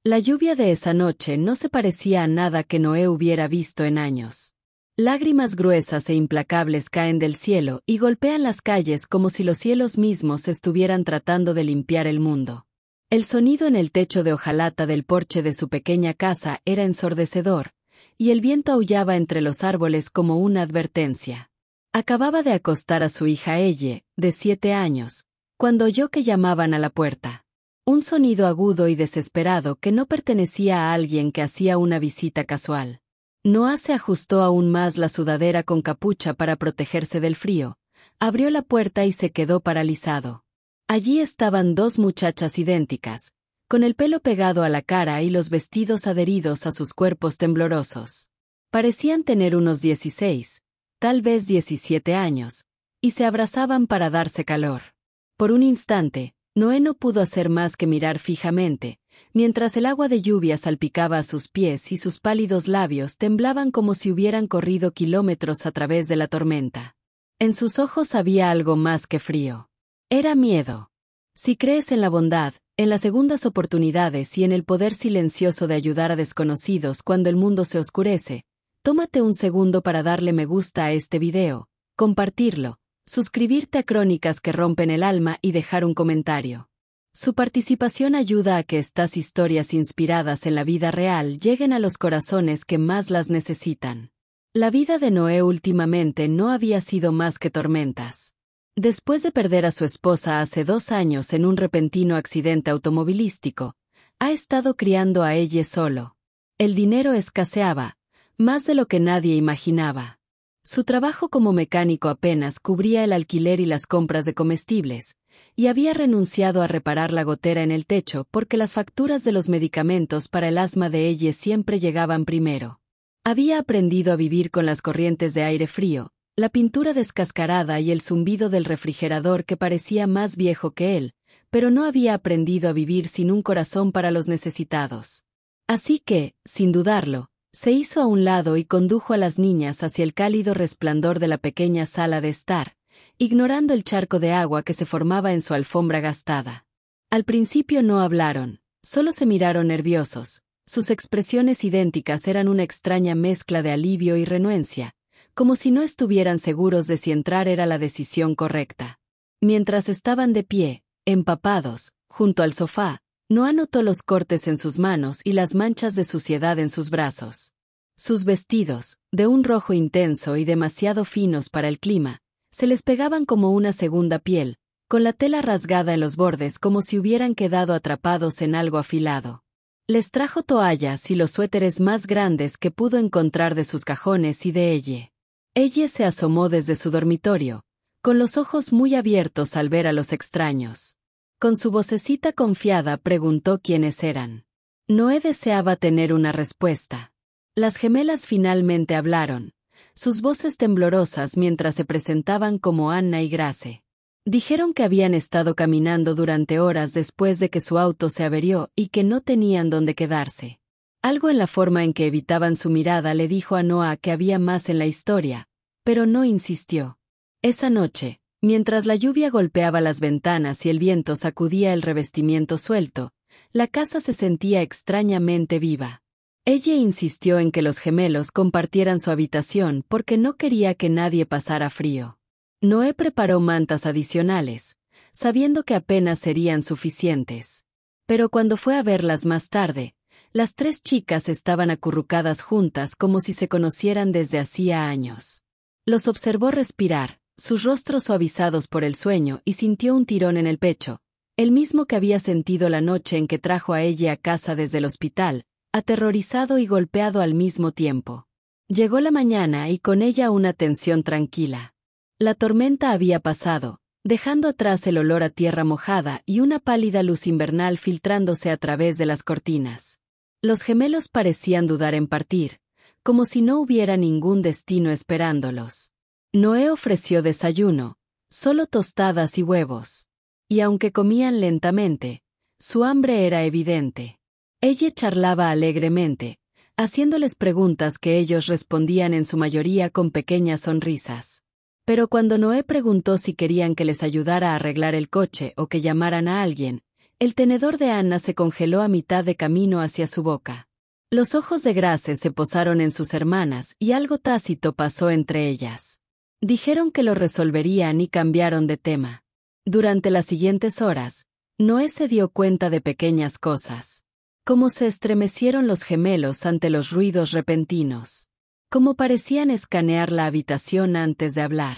La lluvia de esa noche no se parecía a nada que Noé hubiera visto en años. Lágrimas gruesas e implacables caen del cielo y golpean las calles como si los cielos mismos estuvieran tratando de limpiar el mundo. El sonido en el techo de hojalata del porche de su pequeña casa era ensordecedor, y el viento aullaba entre los árboles como una advertencia. Acababa de acostar a su hija Elle, de 7 años, cuando oyó que llamaban a la puerta. Un sonido agudo y desesperado que no pertenecía a alguien que hacía una visita casual. Noah se ajustó aún más la sudadera con capucha para protegerse del frío, abrió la puerta y se quedó paralizado. Allí estaban 2 muchachas idénticas, con el pelo pegado a la cara y los vestidos adheridos a sus cuerpos temblorosos. Parecían tener unos 16, tal vez 17 años, y se abrazaban para darse calor. Por un instante, Noé no pudo hacer más que mirar fijamente, mientras el agua de lluvia salpicaba a sus pies y sus pálidos labios temblaban como si hubieran corrido kilómetros a través de la tormenta. En sus ojos había algo más que frío. Era miedo. Si crees en la bondad, en las segundas oportunidades y en el poder silencioso de ayudar a desconocidos cuando el mundo se oscurece, tómate un segundo para darle me gusta a este video, compartirlo, suscribirte a Crónicas que rompen el alma y dejar un comentario. Su participación ayuda a que estas historias inspiradas en la vida real lleguen a los corazones que más las necesitan. La vida de Noé últimamente no había sido más que tormentas. Después de perder a su esposa hace 2 años en un repentino accidente automovilístico, ha estado criando a ella solo. El dinero escaseaba, más de lo que nadie imaginaba. Su trabajo como mecánico apenas cubría el alquiler y las compras de comestibles, y había renunciado a reparar la gotera en el techo porque las facturas de los medicamentos para el asma de ella siempre llegaban primero. Había aprendido a vivir con las corrientes de aire frío, la pintura descascarada y el zumbido del refrigerador que parecía más viejo que él, pero no había aprendido a vivir sin un corazón para los necesitados. Así que, sin dudarlo, se hizo a un lado y condujo a las niñas hacia el cálido resplandor de la pequeña sala de estar, ignorando el charco de agua que se formaba en su alfombra gastada. Al principio no hablaron, solo se miraron nerviosos. Sus expresiones idénticas eran una extraña mezcla de alivio y renuencia, como si no estuvieran seguros de si entrar era la decisión correcta. Mientras estaban de pie, empapados, junto al sofá, Noah notó los cortes en sus manos y las manchas de suciedad en sus brazos. Sus vestidos, de un rojo intenso y demasiado finos para el clima, se les pegaban como una segunda piel, con la tela rasgada en los bordes como si hubieran quedado atrapados en algo afilado. Les trajo toallas y los suéteres más grandes que pudo encontrar de sus cajones y de ella. Ella se asomó desde su dormitorio, con los ojos muy abiertos al ver a los extraños. Con su vocecita confiada preguntó quiénes eran. Noé deseaba tener una respuesta. Las gemelas finalmente hablaron, sus voces temblorosas mientras se presentaban como Anna y Grace. Dijeron que habían estado caminando durante horas después de que su auto se averió y que no tenían dónde quedarse. Algo en la forma en que evitaban su mirada le dijo a Noah que había más en la historia, pero no insistió. Esa noche, mientras la lluvia golpeaba las ventanas y el viento sacudía el revestimiento suelto, la casa se sentía extrañamente viva. Ella insistió en que los gemelos compartieran su habitación porque no quería que nadie pasara frío. Noé preparó mantas adicionales, sabiendo que apenas serían suficientes. Pero cuando fue a verlas más tarde, las 3 chicas estaban acurrucadas juntas como si se conocieran desde hacía años. Los observó respirar, sus rostros suavizados por el sueño, y sintió un tirón en el pecho, el mismo que había sentido la noche en que trajo a ella a casa desde el hospital, aterrorizado y golpeado al mismo tiempo. Llegó la mañana y con ella una tensión tranquila. La tormenta había pasado, dejando atrás el olor a tierra mojada y una pálida luz invernal filtrándose a través de las cortinas. Los gemelos parecían dudar en partir, como si no hubiera ningún destino esperándolos. Noé ofreció desayuno, solo tostadas y huevos. Y aunque comían lentamente, su hambre era evidente. Ella charlaba alegremente, haciéndoles preguntas que ellos respondían en su mayoría con pequeñas sonrisas. Pero cuando Noé preguntó si querían que les ayudara a arreglar el coche o que llamaran a alguien, El tenedor de Anna se congeló a mitad de camino hacia su boca. Los ojos de Grace se posaron en sus hermanas y algo tácito pasó entre ellas. Dijeron que lo resolverían y cambiaron de tema. Durante las siguientes horas, Noé se dio cuenta de pequeñas cosas. Cómo se estremecieron los gemelos ante los ruidos repentinos. Cómo parecían escanear la habitación antes de hablar.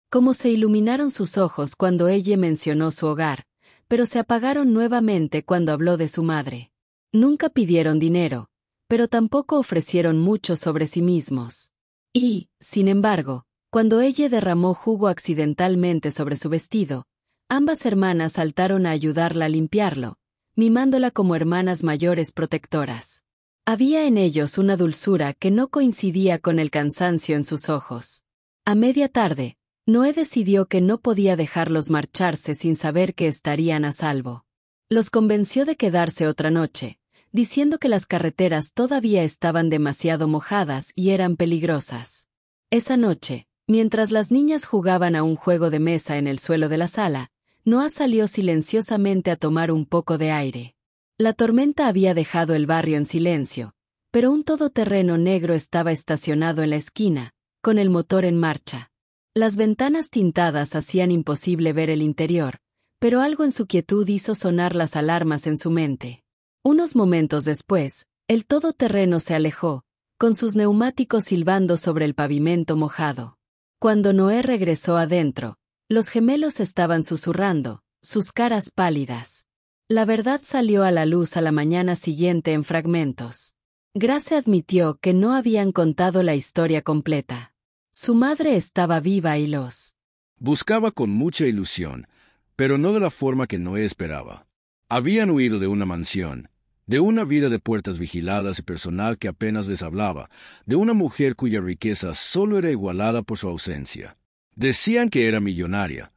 Cómo se iluminaron sus ojos cuando ella mencionó su hogar, pero se apagaron nuevamente cuando habló de su madre. Nunca pidieron dinero, pero tampoco ofrecieron mucho sobre sí mismos. Y, sin embargo, cuando ella derramó jugo accidentalmente sobre su vestido, ambas hermanas saltaron a ayudarla a limpiarlo, mimándola como hermanas mayores protectoras. Había en ellos una dulzura que no coincidía con el cansancio en sus ojos. A media tarde, Noé decidió que no podía dejarlos marcharse sin saber que estarían a salvo. Los convenció de quedarse otra noche, diciendo que las carreteras todavía estaban demasiado mojadas y eran peligrosas. Esa noche, mientras las niñas jugaban a un juego de mesa en el suelo de la sala, Noah salió silenciosamente a tomar un poco de aire. La tormenta había dejado el barrio en silencio, pero un todoterreno negro estaba estacionado en la esquina, con el motor en marcha. Las ventanas tintadas hacían imposible ver el interior, pero algo en su quietud hizo sonar las alarmas en su mente. Unos momentos después, el todoterreno se alejó, con sus neumáticos silbando sobre el pavimento mojado. Cuando Noé regresó adentro, los gemelos estaban susurrando, sus caras pálidas. La verdad salió a la luz a la mañana siguiente en fragmentos. Grace admitió que no habían contado la historia completa. Su madre estaba viva y los buscaba con mucha ilusión, pero no de la forma que Noé esperaba. Habían huido de una mansión, de una vida de puertas vigiladas y personal que apenas les hablaba, de una mujer cuya riqueza solo era igualada por su ausencia. Decían que era millonaria,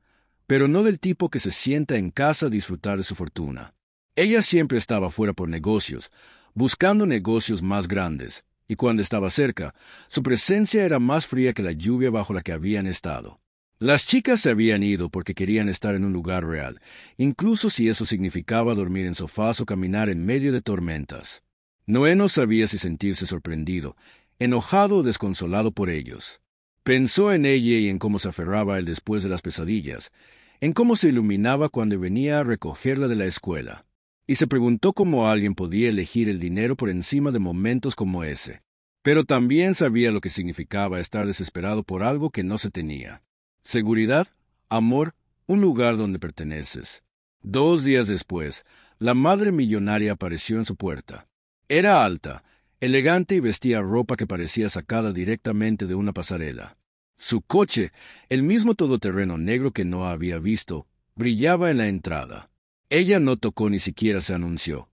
pero no del tipo que se sienta en casa a disfrutar de su fortuna. Ella siempre estaba fuera por negocios, buscando negocios más grandes, y cuando estaba cerca, su presencia era más fría que la lluvia bajo la que habían estado. Las chicas se habían ido porque querían estar en un lugar real, incluso si eso significaba dormir en sofás o caminar en medio de tormentas. Noé no sabía si sentirse sorprendido, enojado o desconsolado por ellos. Pensó en ella y en cómo se aferraba a él después de las pesadillas, en cómo se iluminaba cuando venía a recogerla de la escuela, y se preguntó cómo alguien podía elegir el dinero por encima de momentos como ese. Pero también sabía lo que significaba estar desesperado por algo que no se tenía. Seguridad, amor, un lugar donde perteneces. 2 días después, la madre millonaria apareció en su puerta. Era alta, elegante y vestía ropa que parecía sacada directamente de una pasarela. Su coche, el mismo todoterreno negro que no había visto, brillaba en la entrada. Ella no tocó ni siquiera se anunció,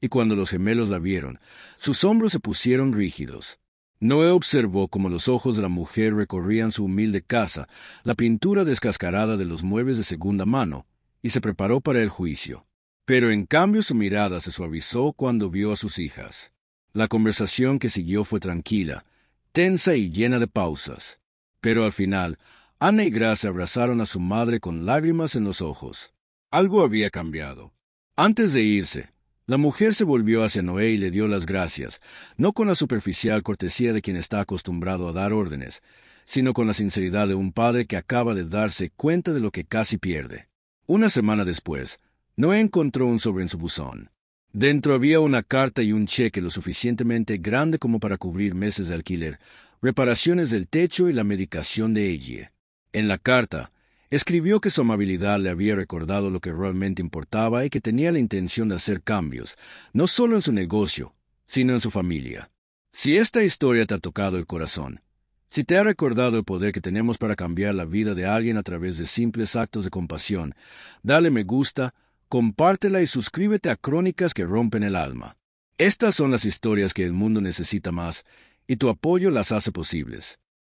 y cuando los gemelos la vieron, sus hombros se pusieron rígidos. Noé observó cómo los ojos de la mujer recorrían su humilde casa, la pintura descascarada de los muebles de segunda mano, y se preparó para el juicio. Pero en cambio su mirada se suavizó cuando vio a sus hijas. La conversación que siguió fue tranquila, tensa y llena de pausas. Pero al final, Anna y Grace abrazaron a su madre con lágrimas en los ojos. Algo había cambiado. Antes de irse, la mujer se volvió hacia Noé y le dio las gracias, no con la superficial cortesía de quien está acostumbrado a dar órdenes, sino con la sinceridad de un padre que acaba de darse cuenta de lo que casi pierde. Una semana después, Noé encontró un sobre en su buzón. Dentro había una carta y un cheque lo suficientemente grande como para cubrir meses de alquiler, reparaciones del techo y la medicación de ella. En la carta, escribió que su amabilidad le había recordado lo que realmente importaba y que tenía la intención de hacer cambios, no solo en su negocio, sino en su familia. Si esta historia te ha tocado el corazón, si te ha recordado el poder que tenemos para cambiar la vida de alguien a través de simples actos de compasión, dale me gusta, compártela y suscríbete a Crónicas que rompen el alma. Estas son las historias que el mundo necesita más, y tu apoyo las hace posibles.